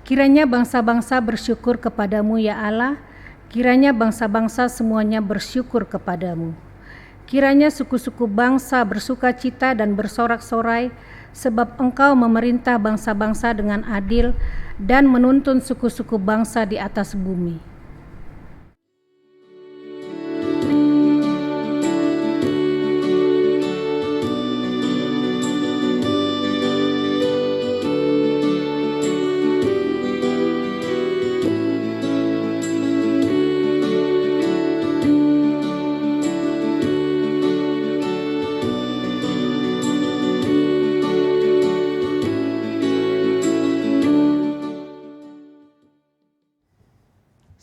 Kiranya bangsa-bangsa bersyukur kepadamu ya Allah, kiranya bangsa-bangsa semuanya bersyukur kepadamu. Kiranya suku-suku bangsa bersuka cita dan bersorak-sorai, sebab Engkau memerintah bangsa-bangsa dengan adil dan menuntun suku-suku bangsa di atas bumi.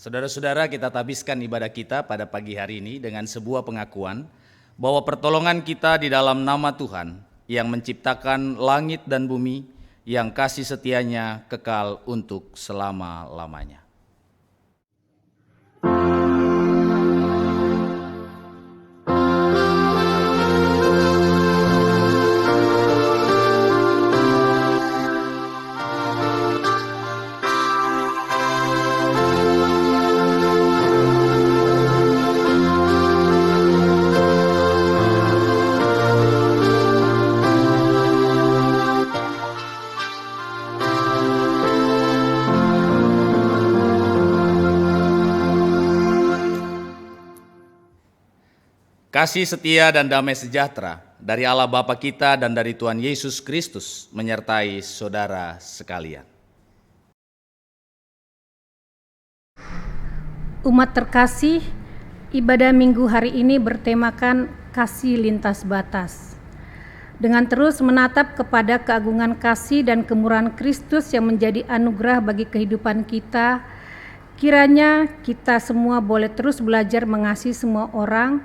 Saudara-saudara, kita tabiskan ibadah kita pada pagi hari ini dengan sebuah pengakuan bahwa pertolongan kita di dalam nama Tuhan yang menciptakan langit dan bumi, yang kasih setianya kekal untuk selama-lamanya. Kasih setia dan damai sejahtera dari Allah Bapa kita dan dari Tuhan Yesus Kristus menyertai saudara sekalian. Umat terkasih, ibadah minggu hari ini bertemakan kasih lintas batas. Dengan terus menatap kepada keagungan kasih dan kemurahan Kristus yang menjadi anugerah bagi kehidupan kita, kiranya kita semua boleh terus belajar mengasihi semua orang,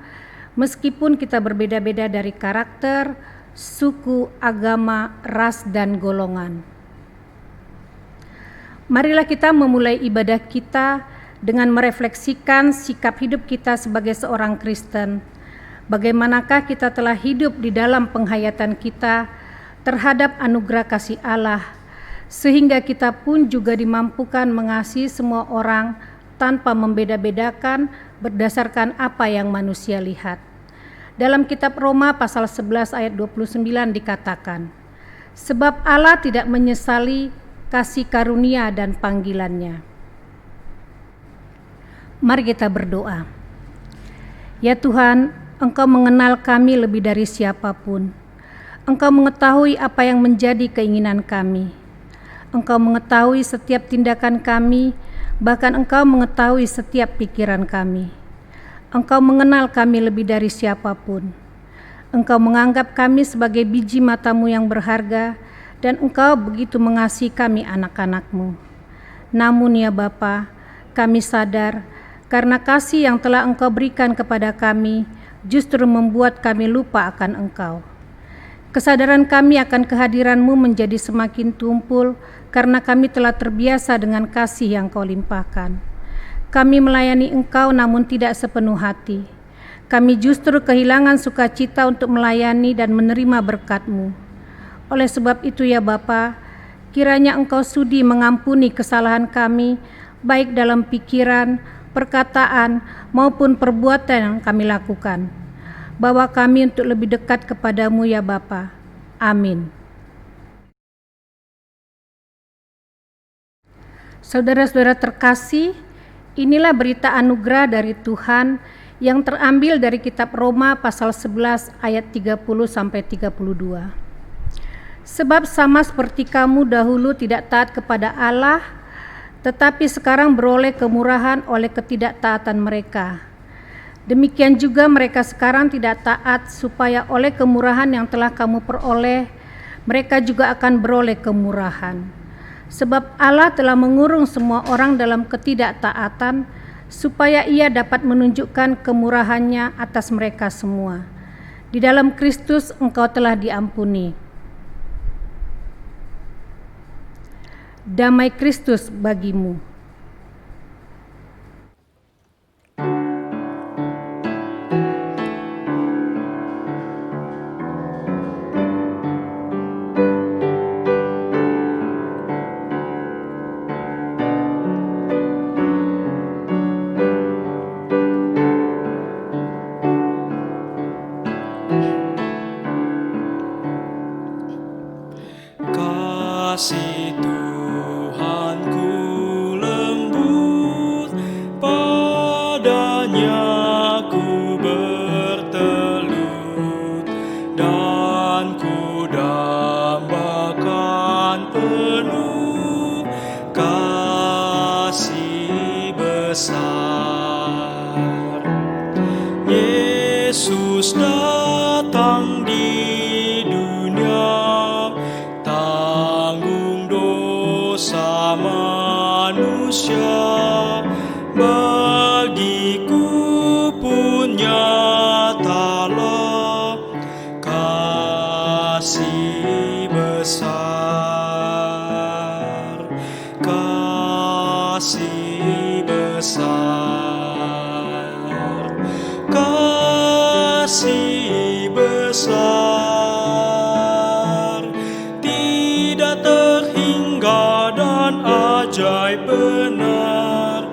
meskipun kita berbeda-beda dari karakter, suku, agama, ras, dan golongan. Marilah kita memulai ibadah kita dengan merefleksikan sikap hidup kita sebagai seorang Kristen. Bagaimanakah kita telah hidup di dalam penghayatan kita terhadap anugerah kasih Allah, sehingga kita pun juga dimampukan mengasihi semua orang tanpa membeda-bedakan berdasarkan apa yang manusia lihat. Dalam kitab Roma pasal 11 ayat 29 dikatakan, sebab Allah tidak menyesali kasih karunia dan panggilannya. Mari kita berdoa. Ya Tuhan, Engkau mengenal kami lebih dari siapapun. Engkau mengetahui apa yang menjadi keinginan kami. Engkau mengetahui setiap tindakan kami, bahkan Engkau mengetahui setiap pikiran kami. Engkau mengenal kami lebih dari siapapun. Engkau menganggap kami sebagai biji mata-Mu yang berharga, dan Engkau begitu mengasihi kami anak-anak-Mu. Namun ya Bapa, kami sadar karena kasih yang telah Engkau berikan kepada kami justru membuat kami lupa akan Engkau. Kesadaran kami akan kehadiran-Mu menjadi semakin tumpul karena kami telah terbiasa dengan kasih yang Kau limpahkan. Kami melayani Engkau namun tidak sepenuh hati. Kami justru kehilangan sukacita untuk melayani dan menerima berkat-Mu. Oleh sebab itu ya Bapa, kiranya Engkau sudi mengampuni kesalahan kami, baik dalam pikiran, perkataan, maupun perbuatan yang kami lakukan. Bawa kami untuk lebih dekat kepada-Mu ya Bapa. Amin. Saudara-saudara terkasih, inilah berita anugerah dari Tuhan yang terambil dari kitab Roma pasal 11 ayat 30 sampai 32. Sebab sama seperti kamu dahulu tidak taat kepada Allah, tetapi sekarang beroleh kemurahan oleh ketidaktaatan mereka. Demikian juga mereka sekarang tidak taat supaya oleh kemurahan yang telah kamu peroleh, mereka juga akan beroleh kemurahan. Sebab Allah telah mengurung semua orang dalam ketidaktaatan, supaya Ia dapat menunjukkan kemurahan-Nya atas mereka semua. Di dalam Kristus engkau telah diampuni. Damai Kristus bagimu. Kasih Tuhanku lembut, padanya ku bertelut, dan ku dambakan penuh kasih besar. Yesus datang di dunia, tanggung dosa manusia, bagiku pun nyatalah kasih besar, kasih besar, kasih besar, tidak terhingga dan ajaib benar,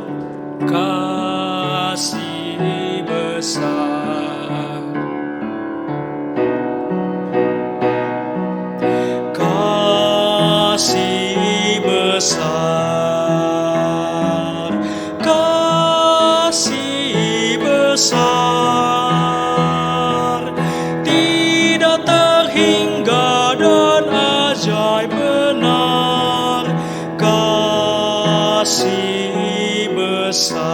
kasih besar, kasih besar, kasih besar, tidak terhingga dan ajaib benar, kasih besar.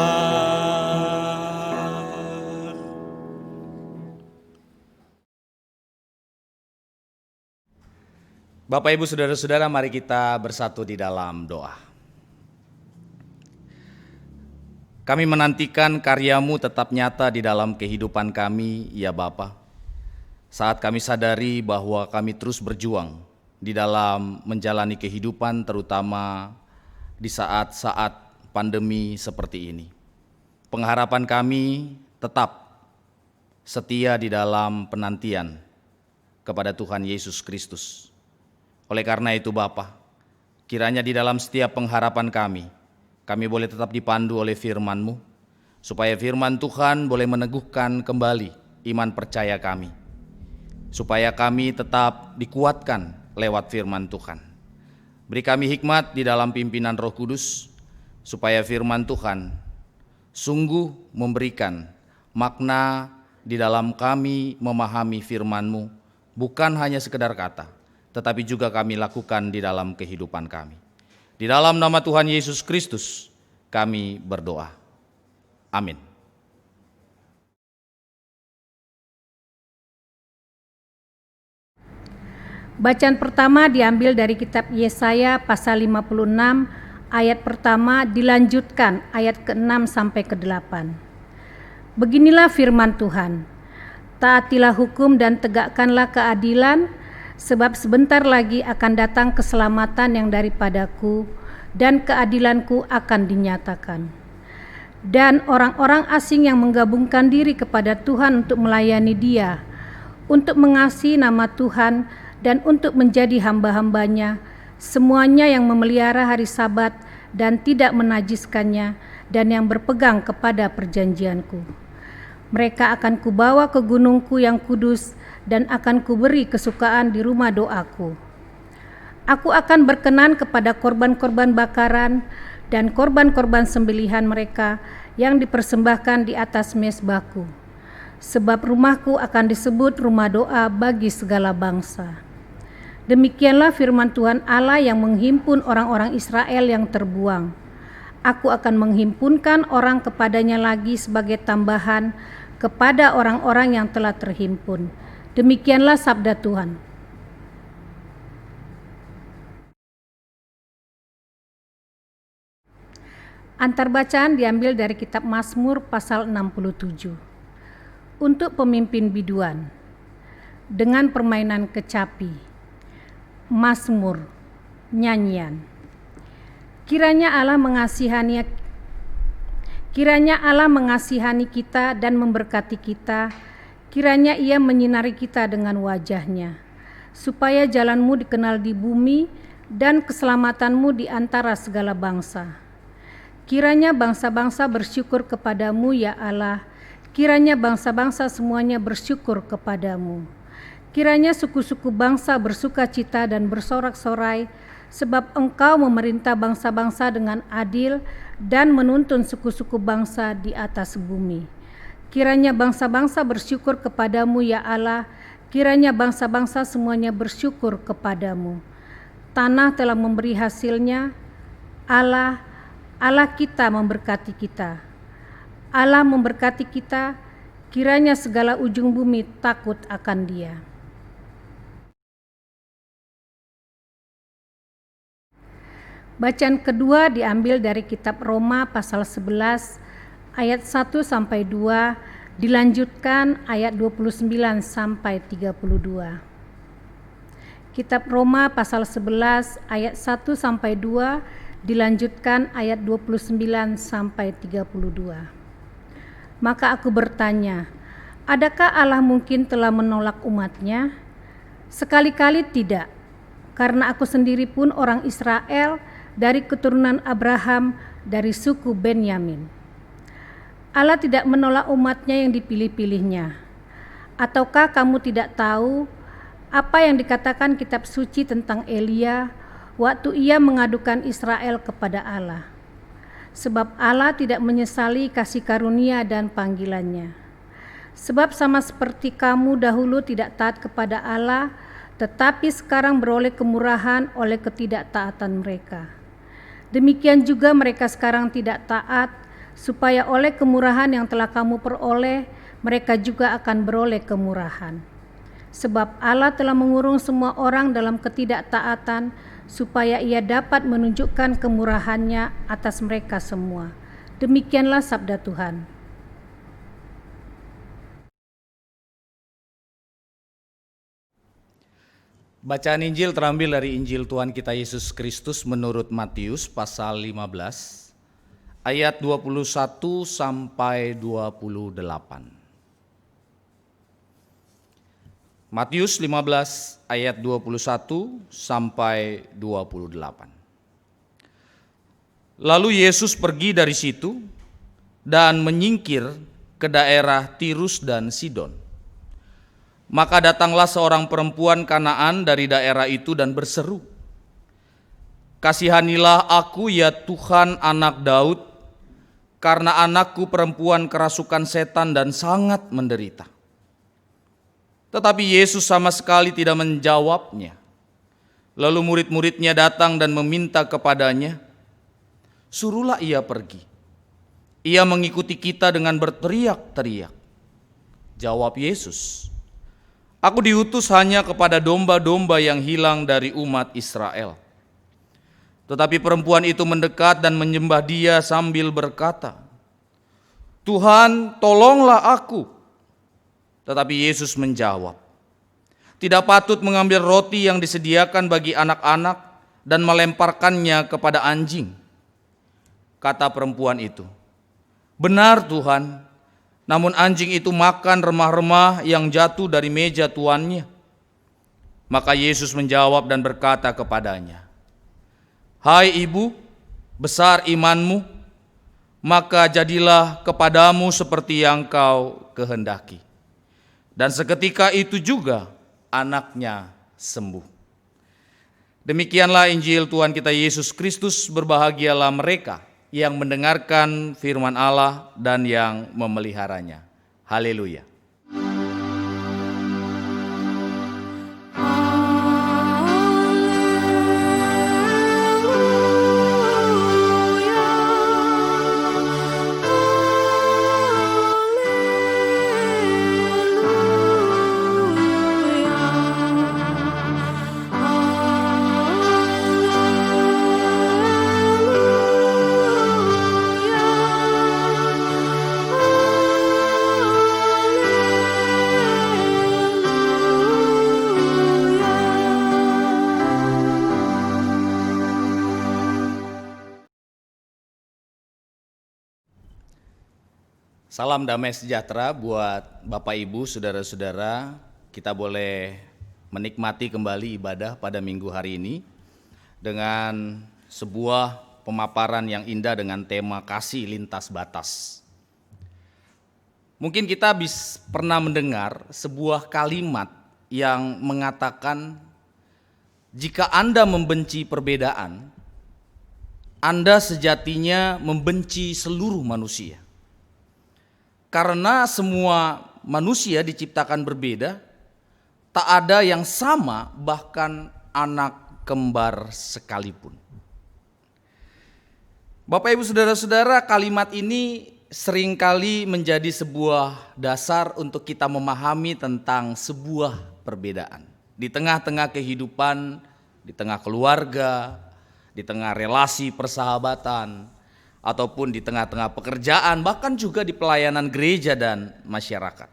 Bapak, Ibu, Saudara-saudara, mari kita bersatu di dalam doa. Kami menantikan karya-Mu tetap nyata di dalam kehidupan kami, ya Bapa. Saat kami sadari bahwa kami terus berjuang di dalam menjalani kehidupan, terutama di saat-saat pandemi seperti ini. Pengharapan kami tetap setia di dalam penantian kepada Tuhan Yesus Kristus. Oleh karena itu Bapa, kiranya di dalam setiap pengharapan kami boleh tetap dipandu oleh firman-Mu, supaya firman Tuhan boleh meneguhkan kembali iman percaya kami, supaya kami tetap dikuatkan lewat firman Tuhan. Beri kami hikmat di dalam pimpinan Roh Kudus, supaya firman Tuhan sungguh memberikan makna di dalam kami memahami firman-Mu, bukan hanya sekedar kata, tetapi juga kami lakukan di dalam kehidupan kami. Di dalam nama Tuhan Yesus Kristus kami berdoa. Amin. Bacaan pertama diambil dari kitab Yesaya pasal 56 ayat pertama dilanjutkan ayat ke-6 sampai ke-8. Beginilah firman Tuhan, taatilah hukum dan tegakkanlah keadilan, sebab sebentar lagi akan datang keselamatan yang daripadaku, dan keadilanku akan dinyatakan. Dan orang-orang asing yang menggabungkan diri kepada Tuhan untuk melayani Dia, untuk mengasihi nama Tuhan, dan untuk menjadi hamba-hambanya, semuanya yang memelihara hari Sabat dan tidak menajiskannya, dan yang berpegang kepada perjanjianku. Mereka akan kubawa ke gunungku yang kudus, dan akan kuberi kesukaan di rumah doaku. Aku akan berkenan kepada korban-korban bakaran dan korban-korban sembelihan mereka yang dipersembahkan di atas mezbahku. Sebab rumahku akan disebut rumah doa bagi segala bangsa. Demikianlah firman Tuhan Allah yang menghimpun orang-orang Israel yang terbuang. Aku akan menghimpunkan orang kepadanya lagi sebagai tambahan kepada orang-orang yang telah terhimpun. Demikianlah sabda Tuhan. Antar bacaan diambil dari kitab Mazmur pasal 67. Untuk pemimpin biduan, dengan permainan kecapi, Mazmur, nyanyian. Kiranya Allah mengasihani kita dan memberkati kita. Kiranya Ia menyinari kita dengan wajah-Nya, supaya jalan-Mu dikenal di bumi dan keselamatan-Mu di antara segala bangsa. Kiranya bangsa-bangsa bersyukur kepadamu, ya Allah. Kiranya bangsa-bangsa semuanya bersyukur kepadamu. Kiranya suku-suku bangsa bersukacita dan bersorak-sorai, sebab Engkau memerintah bangsa-bangsa dengan adil dan menuntun suku-suku bangsa di atas bumi. Kiranya bangsa-bangsa bersyukur kepadamu ya Allah, kiranya bangsa-bangsa semuanya bersyukur kepadamu. Tanah telah memberi hasilnya, Allah kita memberkati kita. Allah memberkati kita, kiranya segala ujung bumi takut akan Dia. Bacaan kedua diambil dari kitab Roma pasal 11 ayat 1 sampai 2, dilanjutkan ayat 29 sampai 32. Kitab Roma pasal 11 ayat 1 sampai 2, dilanjutkan ayat 29 sampai 32. Maka aku bertanya, adakah Allah mungkin telah menolak umat-Nya? Sekali-kali tidak, karena aku sendiri pun orang Israel, dari keturunan Abraham, dari suku Benyamin. Allah tidak menolak umat-Nya yang dipilih-pilihnya. Ataukah kamu tidak tahu apa yang dikatakan kitab suci tentang Elia waktu ia mengadukan Israel kepada Allah? Sebab Allah tidak menyesali kasih karunia dan panggilannya. Sebab sama seperti kamu dahulu tidak taat kepada Allah, tetapi sekarang beroleh kemurahan oleh ketidaktaatan mereka. Demikian juga mereka sekarang tidak taat, supaya oleh kemurahan yang telah kamu peroleh, mereka juga akan beroleh kemurahan. Sebab Allah telah mengurung semua orang dalam ketidaktaatan, supaya Ia dapat menunjukkan kemurahan-Nya atas mereka semua. Demikianlah sabda Tuhan. Bacaan Injil terambil dari Injil Tuhan kita Yesus Kristus menurut Matius pasal 15 ayat 21 sampai 28. Matius 15 ayat 21 sampai 28. Lalu Yesus pergi dari situ dan menyingkir ke daerah Tirus dan Sidon. Maka datanglah seorang perempuan Kanaan dari daerah itu dan berseru, "Kasihanilah aku ya Tuhan, anak Daud, karena anakku perempuan kerasukan setan dan sangat menderita." Tetapi Yesus sama sekali tidak menjawabnya. Lalu murid-muridnya datang dan meminta kepadanya, "Suruhlah ia pergi. Ia mengikuti kita dengan berteriak-teriak." Jawab Yesus, "Aku diutus hanya kepada domba-domba yang hilang dari umat Israel." Tetapi perempuan itu mendekat dan menyembah Dia sambil berkata, "Tuhan, tolonglah aku." Tetapi Yesus menjawab, "Tidak patut mengambil roti yang disediakan bagi anak-anak dan melemparkannya kepada anjing." Kata perempuan itu, "Benar Tuhan, namun anjing itu makan remah-remah yang jatuh dari meja tuannya." Maka Yesus menjawab dan berkata kepadanya, "Hai ibu, besar imanmu, maka jadilah kepadamu seperti yang kau kehendaki." Dan seketika itu juga anaknya sembuh. Demikianlah Injil Tuhan kita Yesus Kristus. Berbahagialah mereka yang mendengarkan firman Allah dan yang memeliharanya. Haleluya. Salam damai sejahtera buat Bapak Ibu, saudara-saudara. Kita boleh menikmati kembali ibadah pada minggu hari ini dengan sebuah pemaparan yang indah dengan tema kasih lintas batas. Mungkin kita pernah mendengar sebuah kalimat yang mengatakan jika Anda membenci perbedaan, Anda sejatinya membenci seluruh manusia. Karena semua manusia diciptakan berbeda, tak ada yang sama, bahkan anak kembar sekalipun. Bapak Ibu Saudara-saudara, kalimat ini seringkali menjadi sebuah dasar untuk kita memahami tentang sebuah perbedaan. Di tengah-tengah kehidupan, di tengah keluarga, di tengah relasi persahabatan, ataupun di tengah-tengah pekerjaan, bahkan juga di pelayanan gereja dan masyarakat.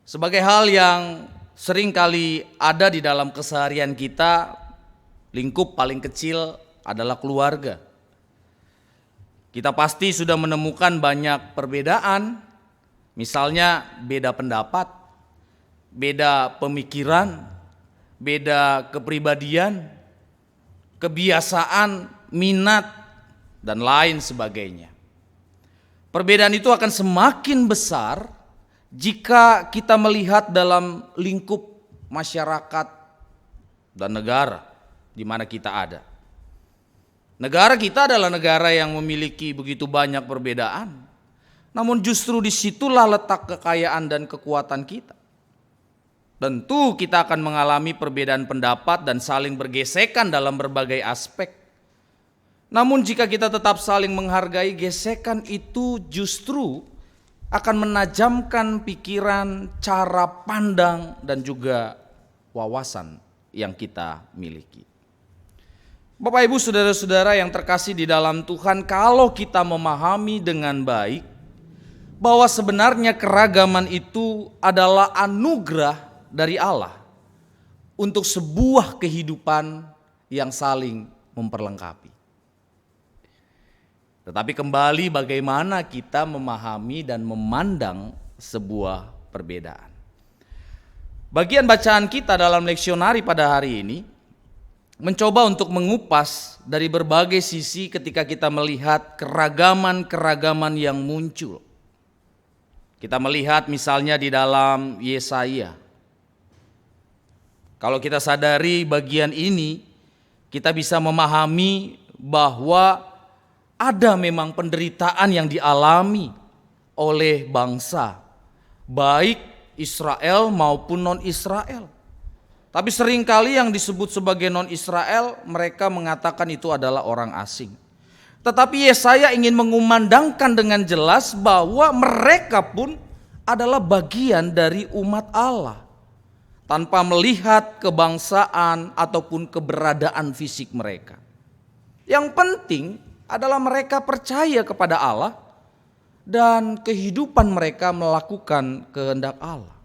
Sebagai hal yang seringkali ada di dalam keseharian kita, lingkup paling kecil adalah keluarga. Kita pasti sudah menemukan banyak perbedaan, misalnya beda pendapat, beda pemikiran, beda kepribadian, kebiasaan, minat, dan lain sebagainya. Perbedaan itu akan semakin besar jika kita melihat dalam lingkup masyarakat dan negara di mana kita ada. Negara kita adalah negara yang memiliki begitu banyak perbedaan. Namun justru disitulah letak kekayaan dan kekuatan kita. Tentu kita akan mengalami perbedaan pendapat dan saling bergesekan dalam berbagai aspek. Namun jika kita tetap saling menghargai, gesekan itu justru akan menajamkan pikiran, cara pandang, dan juga wawasan yang kita miliki. Bapak Ibu Saudara-saudara yang terkasih di dalam Tuhan, kalau kita memahami dengan baik bahwa sebenarnya keragaman itu adalah anugerah dari Allah untuk sebuah kehidupan yang saling memperlengkapi. Tetapi kembali bagaimana kita memahami dan memandang sebuah perbedaan. Bagian bacaan kita dalam leksionari pada hari ini mencoba untuk mengupas dari berbagai sisi ketika kita melihat keragaman-keragaman yang muncul. Kita melihat misalnya di dalam Yesaya. Kalau kita sadari bagian ini, kita bisa memahami bahwa ada memang penderitaan yang dialami oleh bangsa, baik Israel maupun non-Israel. Tapi seringkali yang disebut sebagai non-Israel, mereka mengatakan itu adalah orang asing. Tetapi Yesaya ingin mengumandangkan dengan jelas bahwa mereka pun adalah bagian dari umat Allah, tanpa melihat kebangsaan ataupun keberadaan fisik mereka. Yang penting adalah mereka percaya kepada Allah dan kehidupan mereka melakukan kehendak Allah.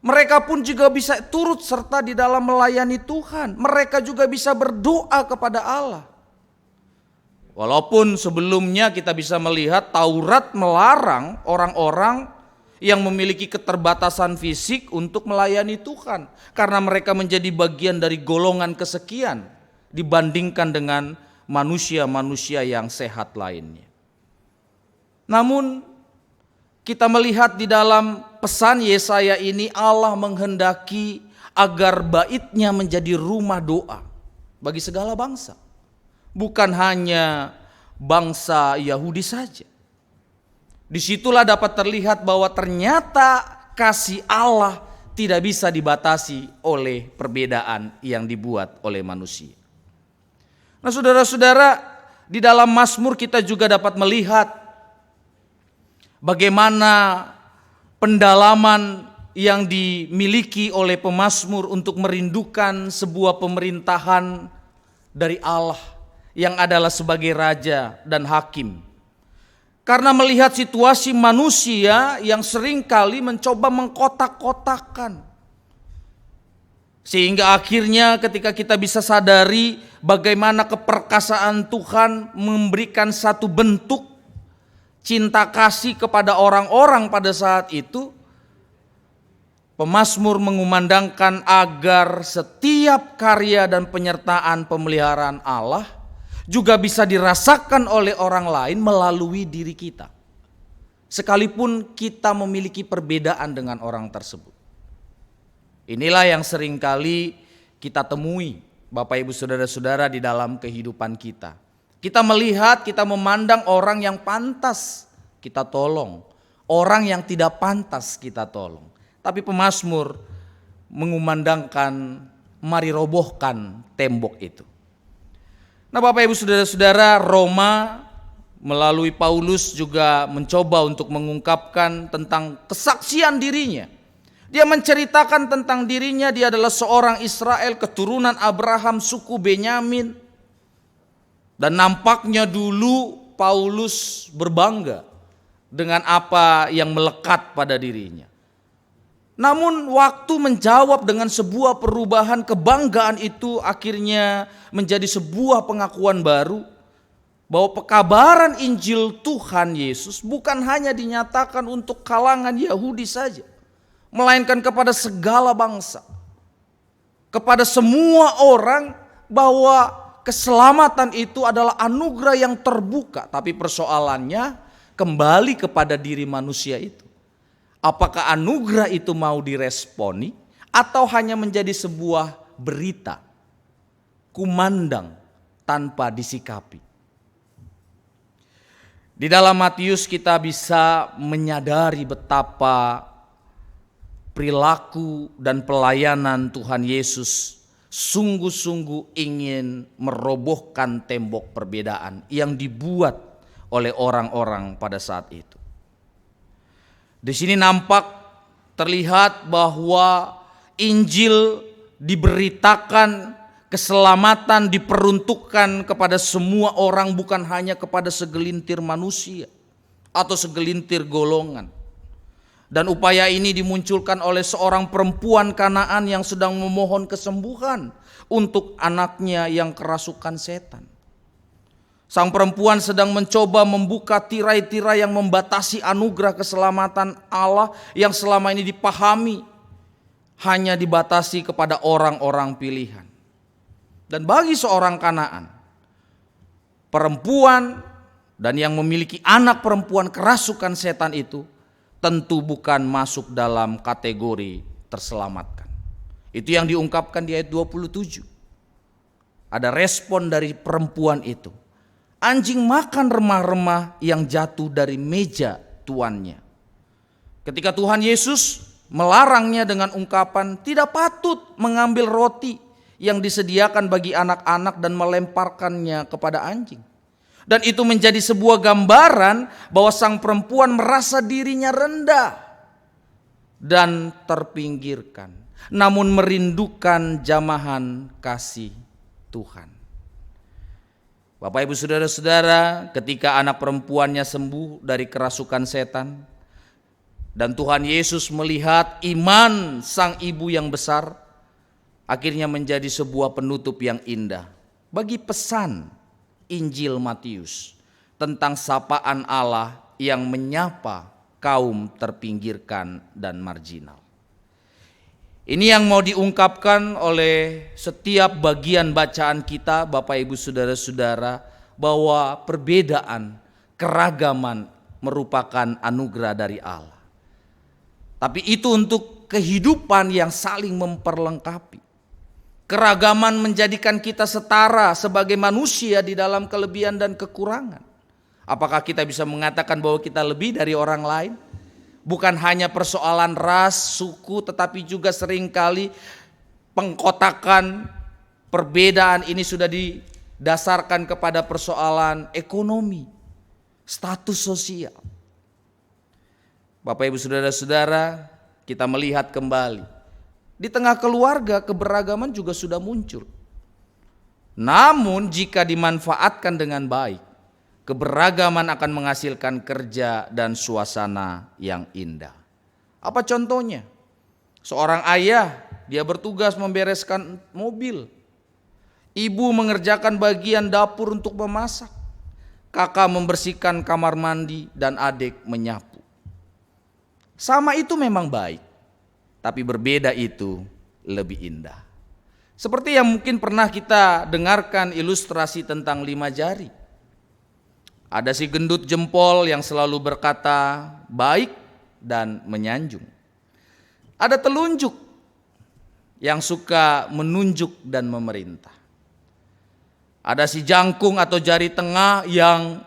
Mereka pun juga bisa turut serta di dalam melayani Tuhan. Mereka juga bisa berdoa kepada Allah. Walaupun sebelumnya kita bisa melihat Taurat melarang orang-orang yang memiliki keterbatasan fisik untuk melayani Tuhan. Karena mereka menjadi bagian dari golongan kesekian dibandingkan dengan manusia-manusia yang sehat lainnya. Namun kita melihat di dalam pesan Yesaya ini Allah menghendaki agar baitnya menjadi rumah doa bagi segala bangsa. Bukan hanya bangsa Yahudi saja. Disitulah dapat terlihat bahwa ternyata kasih Allah tidak bisa dibatasi oleh perbedaan yang dibuat oleh manusia. Nah saudara-saudara, di dalam Mazmur kita juga dapat melihat bagaimana pendalaman yang dimiliki oleh pemazmur untuk merindukan sebuah pemerintahan dari Allah yang adalah sebagai raja dan hakim. Karena melihat situasi manusia yang seringkali mencoba mengkotak-kotakan. Sehingga akhirnya ketika kita bisa sadari bagaimana keperkasaan Tuhan memberikan satu bentuk cinta kasih kepada orang-orang pada saat itu, pemazmur mengumandangkan agar setiap karya dan penyertaan pemeliharaan Allah juga bisa dirasakan oleh orang lain melalui diri kita. Sekalipun kita memiliki perbedaan dengan orang tersebut. Inilah yang seringkali kita temui, Bapak Ibu Saudara-saudara, di dalam kehidupan kita. Kita melihat, kita memandang orang yang pantas kita tolong, orang yang tidak pantas kita tolong. Tapi pemazmur mengumandangkan, mari robohkan tembok itu. Nah, Bapak Ibu Saudara-saudara, Roma melalui Paulus juga mencoba untuk mengungkapkan tentang kesaksian dirinya. Dia menceritakan tentang dirinya, dia adalah seorang Israel keturunan Abraham, suku Benyamin. Dan nampaknya dulu Paulus berbangga dengan apa yang melekat pada dirinya. Namun waktu menjawab dengan sebuah perubahan, kebanggaan itu akhirnya menjadi sebuah pengakuan baru bahwa pekabaran Injil Tuhan Yesus bukan hanya dinyatakan untuk kalangan Yahudi saja, melainkan kepada segala bangsa, kepada semua orang, bahwa keselamatan itu adalah anugerah yang terbuka. Tapi persoalannya kembali kepada diri manusia itu. Apakah anugerah itu mau diresponi atau hanya menjadi sebuah berita, kumandang tanpa disikapi. Di dalam Matius kita bisa menyadari betapa perilaku dan pelayanan Tuhan Yesus sungguh-sungguh ingin merobohkan tembok perbedaan yang dibuat oleh orang-orang pada saat itu. Di sini nampak terlihat bahwa Injil diberitakan, keselamatan diperuntukkan kepada semua orang, bukan hanya kepada segelintir manusia atau segelintir golongan. Dan upaya ini dimunculkan oleh seorang perempuan Kanaan yang sedang memohon kesembuhan untuk anaknya yang kerasukan setan. Sang perempuan sedang mencoba membuka tirai-tirai yang membatasi anugerah keselamatan Allah yang selama ini dipahami hanya dibatasi kepada orang-orang pilihan. Dan bagi seorang Kanaan, perempuan dan yang memiliki anak perempuan kerasukan setan itu tentu bukan masuk dalam kategori terselamatkan. Itu yang diungkapkan di ayat 27. Ada respon dari perempuan itu. Anjing makan remah-remah yang jatuh dari meja tuannya. Ketika Tuhan Yesus melarangnya dengan ungkapan tidak patut mengambil roti yang disediakan bagi anak-anak dan melemparkannya kepada anjing. Dan itu menjadi sebuah gambaran bahwa sang perempuan merasa dirinya rendah dan terpinggirkan, namun merindukan jamahan kasih Tuhan. Bapak Ibu Saudara-saudara, ketika anak perempuannya sembuh dari kerasukan setan dan Tuhan Yesus melihat iman sang ibu yang besar, akhirnya menjadi sebuah penutup yang indah bagi pesan Injil Matius tentang sapaan Allah yang menyapa kaum terpinggirkan dan marginal. Ini yang mau diungkapkan oleh setiap bagian bacaan kita, Bapak Ibu Saudara-saudara, bahwa perbedaan, keragaman merupakan anugerah dari Allah. Tapi itu untuk kehidupan yang saling memperlengkapi. Keragaman menjadikan kita setara sebagai manusia di dalam kelebihan dan kekurangan. Apakah kita bisa mengatakan bahwa kita lebih dari orang lain? Bukan hanya persoalan ras, suku, tetapi juga seringkali pengkotakan, perbedaan ini sudah didasarkan kepada persoalan ekonomi, status sosial. Bapak Ibu Saudara-saudara, kita melihat kembali di tengah keluarga keberagaman juga sudah muncul. Namun jika dimanfaatkan dengan baik, keberagaman akan menghasilkan kerja dan suasana yang indah. Apa contohnya? Seorang ayah, dia bertugas membereskan mobil. Ibu mengerjakan bagian dapur untuk memasak. Kakak membersihkan kamar mandi dan adik menyapu. Sama itu memang baik, tapi berbeda itu lebih indah. Seperti yang mungkin pernah kita dengarkan ilustrasi tentang 5 jari. Ada si gendut jempol yang selalu berkata baik dan menyanjung. Ada telunjuk yang suka menunjuk dan memerintah. Ada si jangkung atau jari tengah yang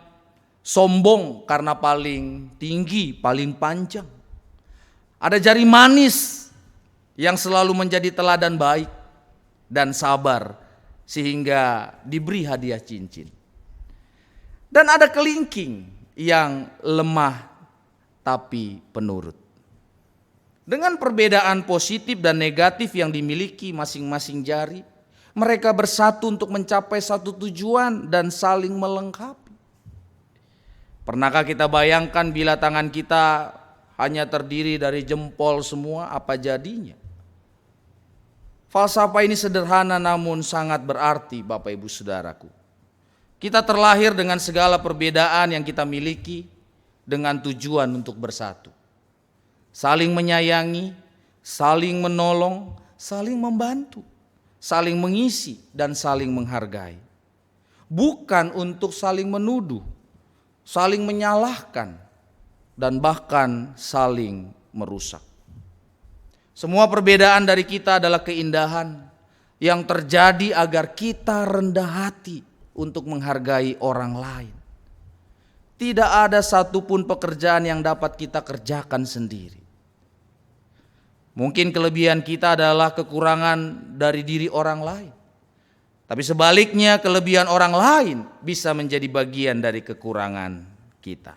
sombong karena paling tinggi, paling panjang. Ada jari manis yang selalu menjadi teladan baik dan sabar sehingga diberi hadiah cincin. Dan ada kelingking yang lemah tapi penurut. Dengan perbedaan positif dan negatif yang dimiliki masing-masing jari, mereka bersatu untuk mencapai satu tujuan dan saling melengkapi. Pernahkah kita bayangkan bila tangan kita hanya terdiri dari jempol semua, apa jadinya? Falsafah ini sederhana namun sangat berarti, Bapak Ibu Saudaraku. Kita terlahir dengan segala perbedaan yang kita miliki dengan tujuan untuk bersatu. Saling menyayangi, saling menolong, saling membantu, saling mengisi dan saling menghargai. Bukan untuk saling menuduh, saling menyalahkan, dan bahkan saling merusak. Semua perbedaan dari kita adalah keindahan yang terjadi agar kita rendah hati untuk menghargai orang lain. Tidak ada satupun pekerjaan yang dapat kita kerjakan sendiri. Mungkin kelebihan kita adalah kekurangan dari diri orang lain. Tapi sebaliknya kelebihan orang lain bisa menjadi bagian dari kekurangan kita.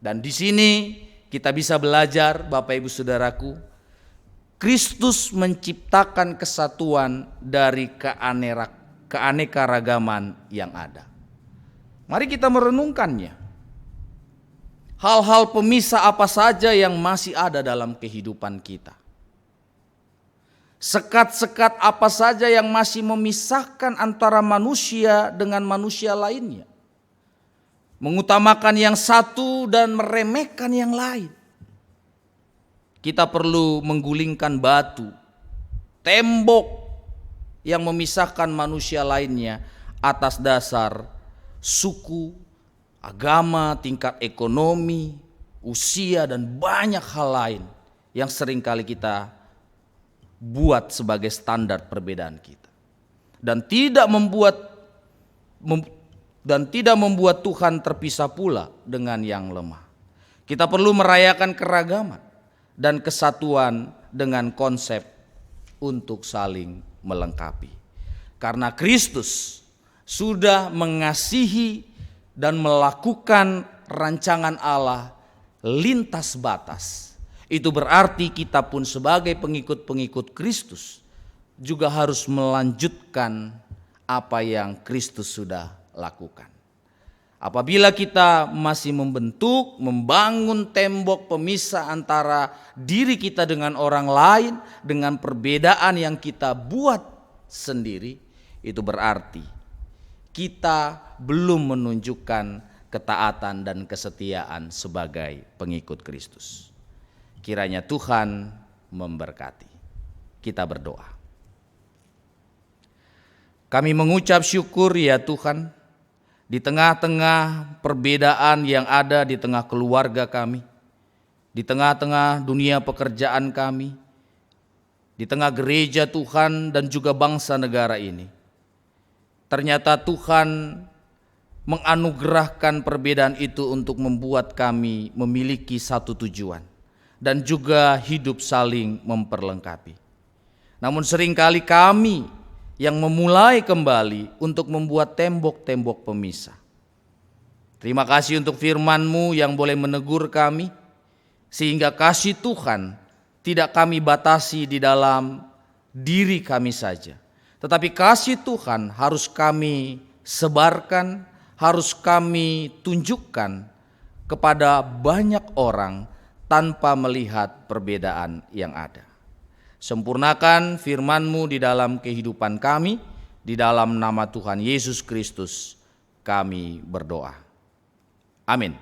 Dan di sini kita bisa belajar, Bapak Ibu Saudaraku, Kristus menciptakan kesatuan dari keanekaragaman yang ada. Mari kita merenungkannya. Hal-hal pemisah apa saja yang masih ada dalam kehidupan kita? Sekat-sekat apa saja yang masih memisahkan antara manusia dengan manusia lainnya? Mengutamakan yang satu dan meremehkan yang lain. Kita perlu menggulingkan batu, tembok yang memisahkan manusia lainnya atas dasar suku, agama, tingkat ekonomi, usia, dan banyak hal lain yang seringkali kita buat sebagai standar perbedaan kita. Dan tidak membuat Tuhan terpisah pula dengan yang lemah. Kita perlu merayakan keragaman dan kesatuan dengan konsep untuk saling melengkapi. Karena Kristus sudah mengasihi dan melakukan rancangan Allah lintas batas. Itu berarti kita pun sebagai pengikut-pengikut Kristus juga harus melanjutkan apa yang Kristus sudah lakukan. Apabila kita masih membangun tembok pemisah antara diri kita dengan orang lain, dengan perbedaan yang kita buat sendiri, itu berarti kita belum menunjukkan ketaatan dan kesetiaan sebagai pengikut Kristus. Kiranya Tuhan memberkati. Kita berdoa. Kami mengucap syukur ya Tuhan, di tengah-tengah perbedaan yang ada di tengah keluarga kami, di tengah-tengah dunia pekerjaan kami, di tengah gereja Tuhan dan juga bangsa negara ini. Ternyata Tuhan menganugerahkan perbedaan itu untuk membuat kami memiliki satu tujuan dan juga hidup saling memperlengkapi. Namun seringkali kami yang memulai kembali untuk membuat tembok-tembok pemisah. Terima kasih untuk firman-Mu yang boleh menegur kami, sehingga kasih Tuhan tidak kami batasi di dalam diri kami saja. Tetapi kasih Tuhan harus kami sebarkan, harus kami tunjukkan kepada banyak orang tanpa melihat perbedaan yang ada. Sempurnakan firman-Mu di dalam kehidupan kami, di dalam nama Tuhan Yesus Kristus kami berdoa. Amin.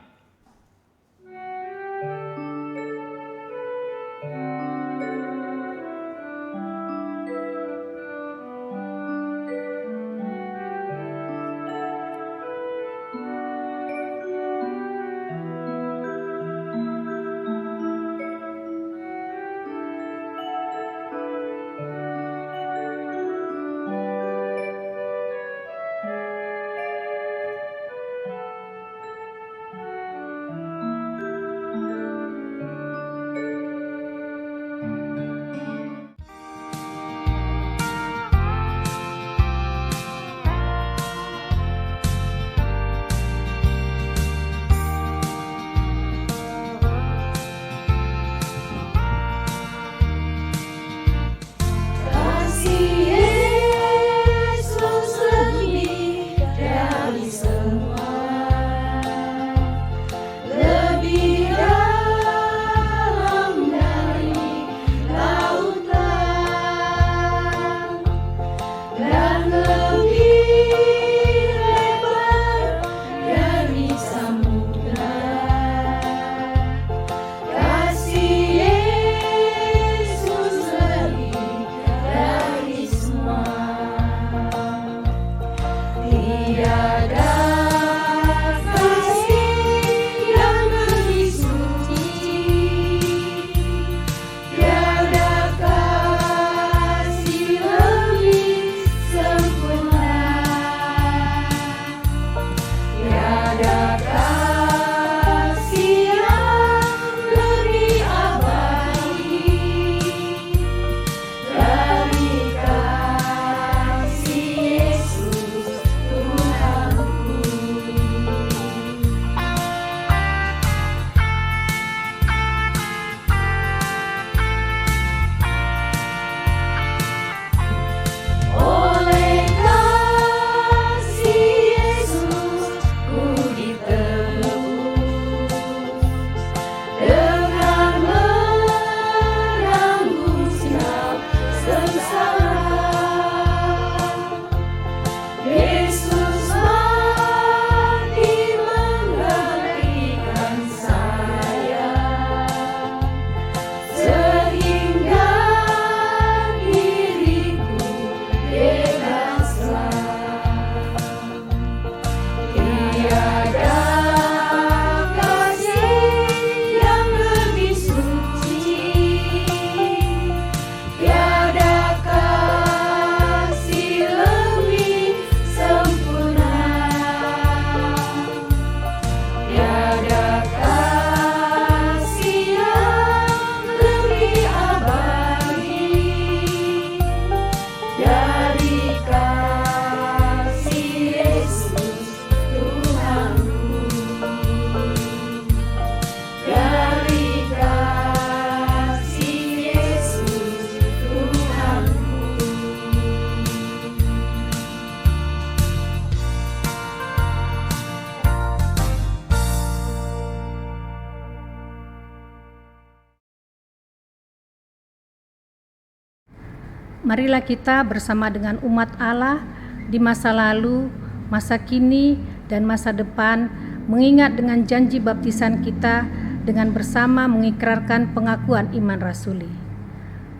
Marilah kita bersama dengan umat Allah di masa lalu, masa kini, dan masa depan mengingat dengan janji baptisan kita dengan bersama mengikrarkan pengakuan iman rasuli.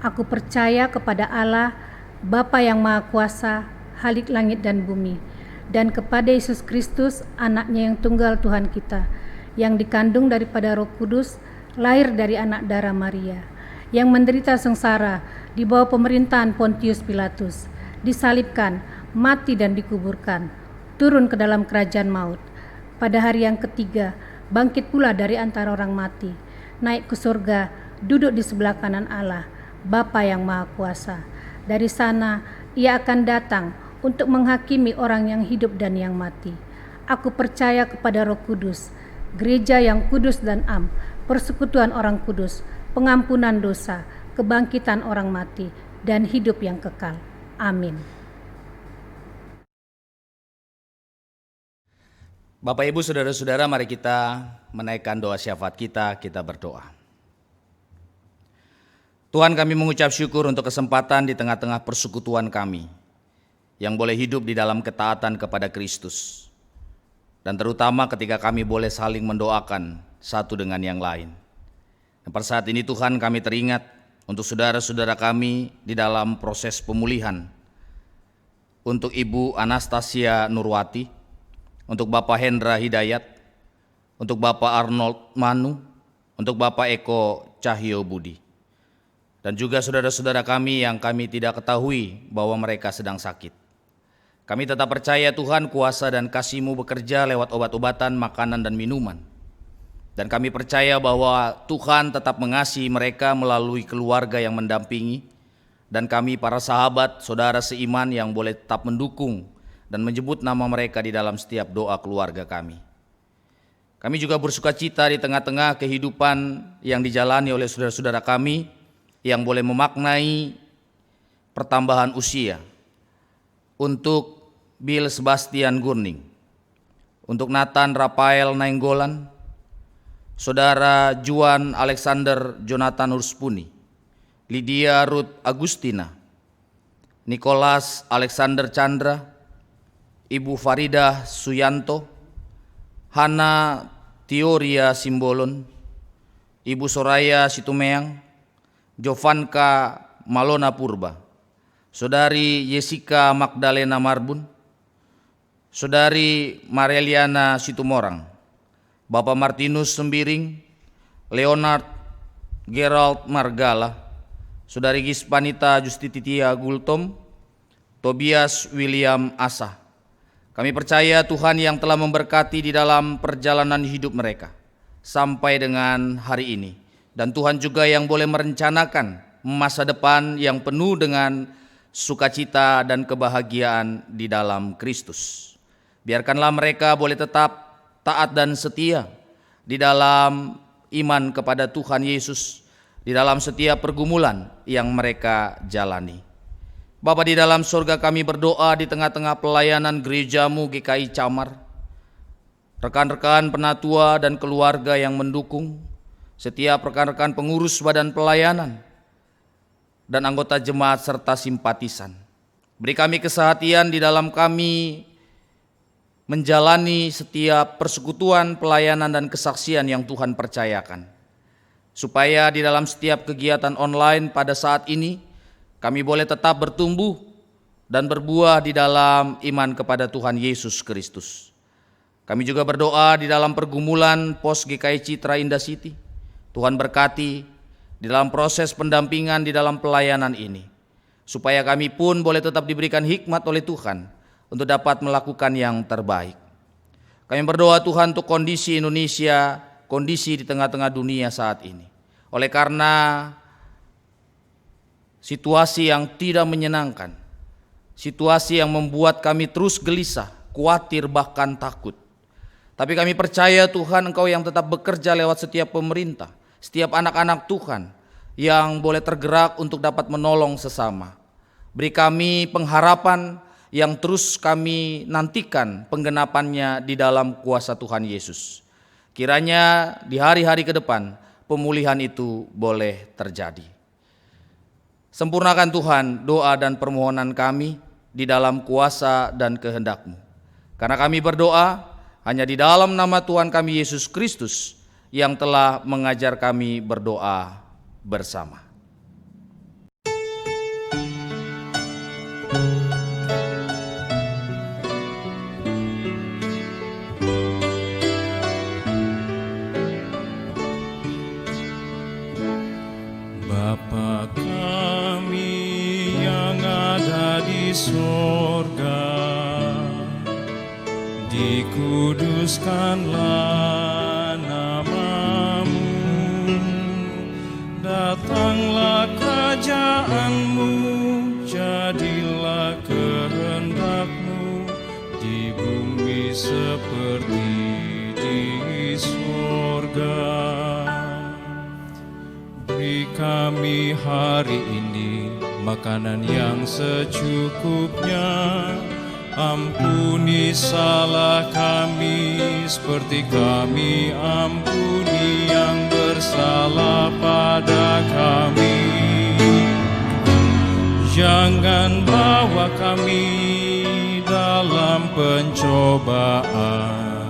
Aku percaya kepada Allah, Bapa yang Maha Kuasa, Khalik langit dan bumi, dan kepada Yesus Kristus, anaknya yang tunggal Tuhan kita, yang dikandung daripada Roh Kudus, lahir dari anak darah Maria, yang menderita sengsara di bawah pemerintahan Pontius Pilatus, disalibkan, mati dan dikuburkan, turun ke dalam kerajaan maut. Pada hari yang ketiga, bangkit pula dari antara orang mati, naik ke surga, duduk di sebelah kanan Allah, Bapa yang Maha Kuasa. Dari sana, Ia akan datang untuk menghakimi orang yang hidup dan yang mati. Aku percaya kepada Roh Kudus, gereja yang kudus dan am, persekutuan orang kudus, pengampunan dosa, kebangkitan orang mati, dan hidup yang kekal. Amin. Bapak, Ibu, Saudara-saudara, mari kita menaikkan doa syafaat kita berdoa. Tuhan, kami mengucap syukur untuk kesempatan di tengah-tengah persekutuan kami yang boleh hidup di dalam ketaatan kepada Kristus, dan terutama ketika kami boleh saling mendoakan satu dengan yang lain. Dan pada saat ini Tuhan, kami teringat untuk saudara-saudara kami di dalam proses pemulihan, untuk Ibu Anastasia Nurwati, untuk Bapak Hendra Hidayat, untuk Bapak Arnold Manu, untuk Bapak Eko Cahyo Budi, dan juga saudara-saudara kami yang kami tidak ketahui bahwa mereka sedang sakit. Kami tetap percaya Tuhan, kuasa dan kasih-Mu bekerja lewat obat-obatan, makanan dan minuman. Dan kami percaya bahwa Tuhan tetap mengasihi mereka melalui keluarga yang mendampingi, dan kami para sahabat, saudara seiman yang boleh tetap mendukung dan menyebut nama mereka di dalam setiap doa keluarga kami. Kami juga bersuka cita di tengah-tengah kehidupan yang dijalani oleh saudara-saudara kami yang boleh memaknai pertambahan usia. Untuk Bill Sebastian Gurning, untuk Nathan Rafael Nainggolan, Saudara Juan Alexander Jonathan Urspuni, Lydia Ruth Agustina, Nicholas Alexander Chandra, Ibu Farida Suyanto, Hana Teoria Simbolon, Ibu Soraya Situmeang, Jovanka Malona Purba, Saudari Jessica Magdalena Marbun, Saudari Mareliana Situmorang, Bapak Martinus Sembiring, Leonard Gerald Margala, Saudari Gispanita Justititia Gultom, Tobias William Asa. Kami percaya Tuhan yang telah memberkati di dalam perjalanan hidup mereka sampai dengan hari ini. Dan Tuhan juga yang boleh merencanakan masa depan yang penuh dengan sukacita dan kebahagiaan di dalam Kristus. Biarkanlah mereka boleh tetap taat dan setia di dalam iman kepada Tuhan Yesus, di dalam setiap pergumulan yang mereka jalani. Bapa di dalam surga, kami berdoa di tengah-tengah pelayanan gerejamu GKI Camar, rekan-rekan penatua dan keluarga yang mendukung, setiap rekan-rekan pengurus badan pelayanan, dan anggota jemaat serta simpatisan. Beri kami kesehatian di dalam kami menjalani setiap persekutuan, pelayanan, dan kesaksian yang Tuhan percayakan. Supaya di dalam setiap kegiatan online pada saat ini, kami boleh tetap bertumbuh dan berbuah di dalam iman kepada Tuhan Yesus Kristus. Kami juga berdoa di dalam pergumulan Pos GKI Citra Indah City. Tuhan berkati di dalam proses pendampingan di dalam pelayanan ini, supaya kami pun boleh tetap diberikan hikmat oleh Tuhan untuk dapat melakukan yang terbaik. Kami berdoa Tuhan untuk kondisi Indonesia, kondisi di tengah-tengah dunia saat ini. Oleh karena situasi yang tidak menyenangkan, situasi yang membuat kami terus gelisah, khawatir, bahkan takut. Tapi kami percaya Tuhan, Engkau yang tetap bekerja lewat setiap pemerintah, setiap anak-anak Tuhan yang boleh tergerak untuk dapat menolong sesama. Beri kami pengharapan yang terus kami nantikan penggenapannya di dalam kuasa Tuhan Yesus. Kiranya di hari-hari ke depan pemulihan itu boleh terjadi. Sempurnakan Tuhan doa dan permohonan kami di dalam kuasa dan kehendak-Mu. Karena kami berdoa hanya di dalam nama Tuhan kami Yesus Kristus yang telah mengajar kami berdoa bersama. Bapa kami yang ada di sorga, dikuduskanlah nama-Mu, datanglah kerajaan-Mu, jadilah kehendak-Mu di bumi seperti di sorga. Beri kami hari ini makanan yang secukupnya. Ampuni salah kami seperti kami ampuni yang bersalah pada kami. Jangan bawa kami dalam pencobaan,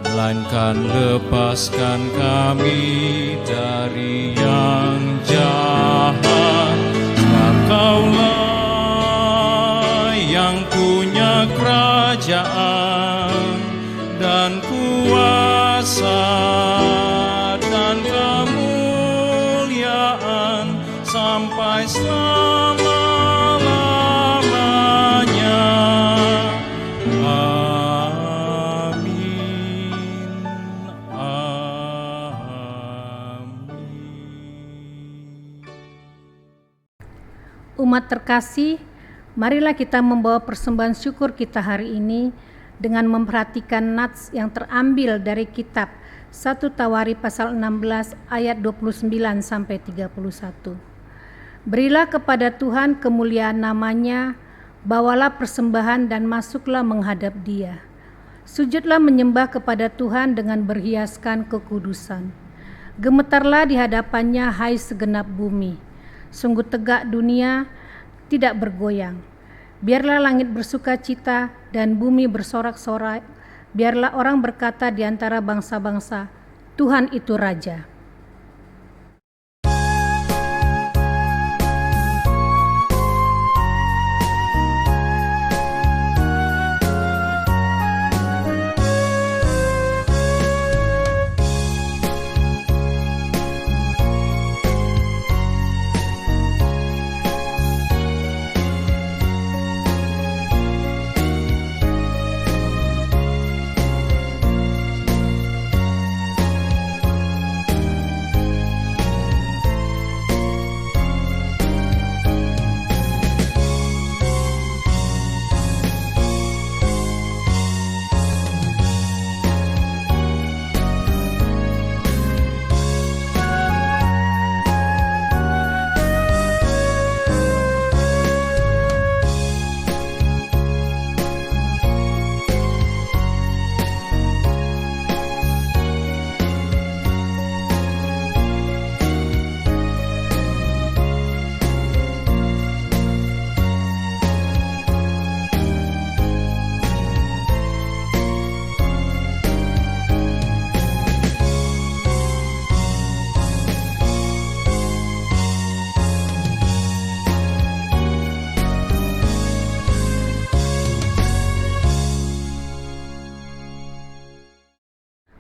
melainkan lepaskan kami dari yang jahat. Sebab Kaulah yang punya kerajaan dan kuasa dan kemuliaan sampai selama-lamanya. Umat terkasih, marilah kita membawa persembahan syukur kita hari ini dengan memperhatikan nats yang terambil dari kitab 1 Tawari pasal 16 ayat 29 sampai 31. Berilah kepada Tuhan kemuliaan nama-Nya, bawalah persembahan dan masuklah menghadap Dia. Sujudlah menyembah kepada Tuhan dengan berhiaskan kekudusan. Gemetarlah di hadapan-Nya, hai segenap bumi. Sungguh tegak dunia, tidak bergoyang. Biarlah langit bersuka cita dan bumi bersorak-sorai. Biarlah orang berkata di antara bangsa-bangsa, Tuhan itu Raja.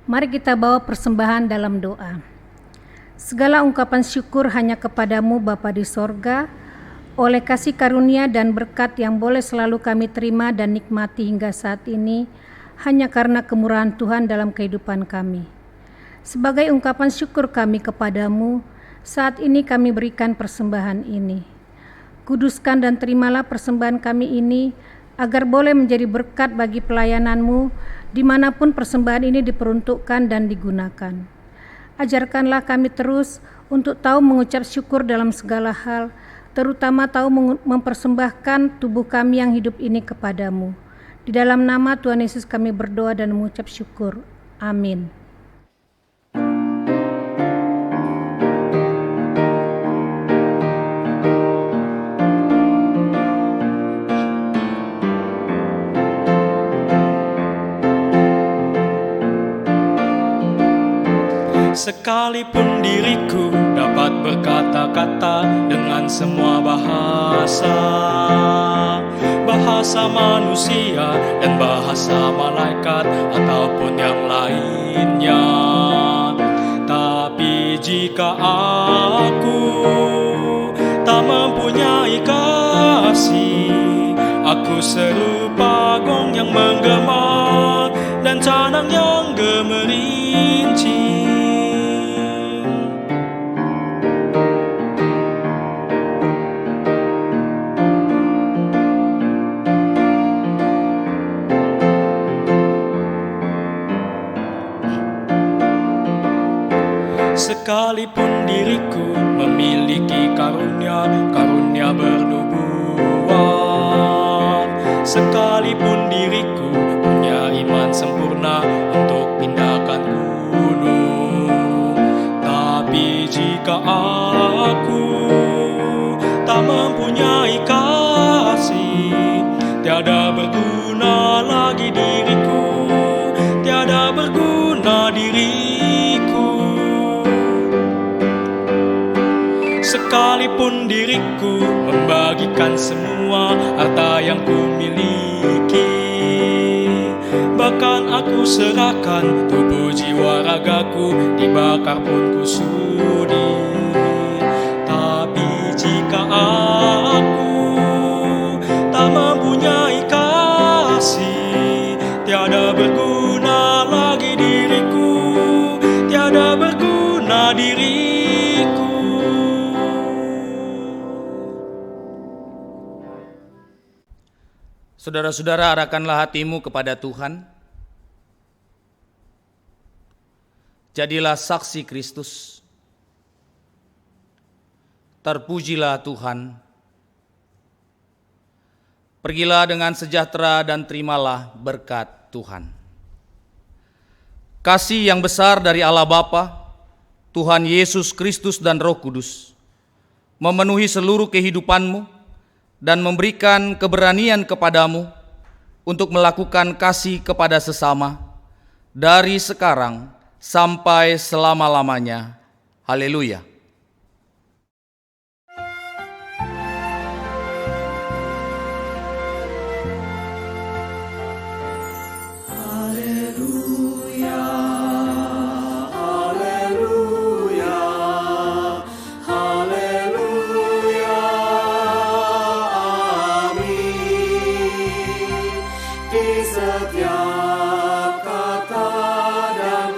Mari kita bawa persembahan dalam doa. Segala ungkapan syukur hanya kepadamu Bapa di sorga, oleh kasih karunia dan berkat yang boleh selalu kami terima dan nikmati hingga saat ini, hanya karena kemurahan Tuhan dalam kehidupan kami. Sebagai ungkapan syukur kami kepadamu, saat ini kami berikan persembahan ini. Kuduskan dan terimalah persembahan kami ini, agar boleh menjadi berkat bagi pelayananmu, dimanapun persembahan ini diperuntukkan dan digunakan. Ajarkanlah kami terus untuk tahu mengucap syukur dalam segala hal, terutama tahu mempersembahkan tubuh kami yang hidup ini kepadamu. Di dalam nama Tuhan Yesus kami berdoa dan mengucap syukur. Amin. Sekalipun diriku dapat berkata-kata dengan semua bahasa, bahasa manusia dan bahasa malaikat ataupun yang lainnya, tapi jika aku tak mempunyai kasih, aku serupa gong yang menggema dan canang yang gemerincing. Sekalipun diriku memiliki karunia bernubuat, sekalipun diriku punya iman sempurna untuk pindahkan gunung, tapi jika aku tak mempunyai kasih, tiada berguna lagi diriku, tiada berguna diriku. Sekalipun diriku membagikan semua harta yang kumiliki, bahkan aku serahkan tubuh jiwa ragaku, dibakar pun kusudi, tapi jika aku tak mempunyai kasih, tiada berguna lagi diriku, tiada berguna diriku. Saudara-saudara, arahkanlah hatimu kepada Tuhan. Jadilah saksi Kristus. Terpujilah Tuhan. Pergilah dengan sejahtera dan terimalah berkat Tuhan. Kasih yang besar dari Allah Bapa, Tuhan Yesus Kristus dan Roh Kudus memenuhi seluruh kehidupanmu dan memberikan keberanian kepadamu untuk melakukan kasih kepada sesama dari sekarang sampai selama-lamanya. Haleluya. Setiap kata dan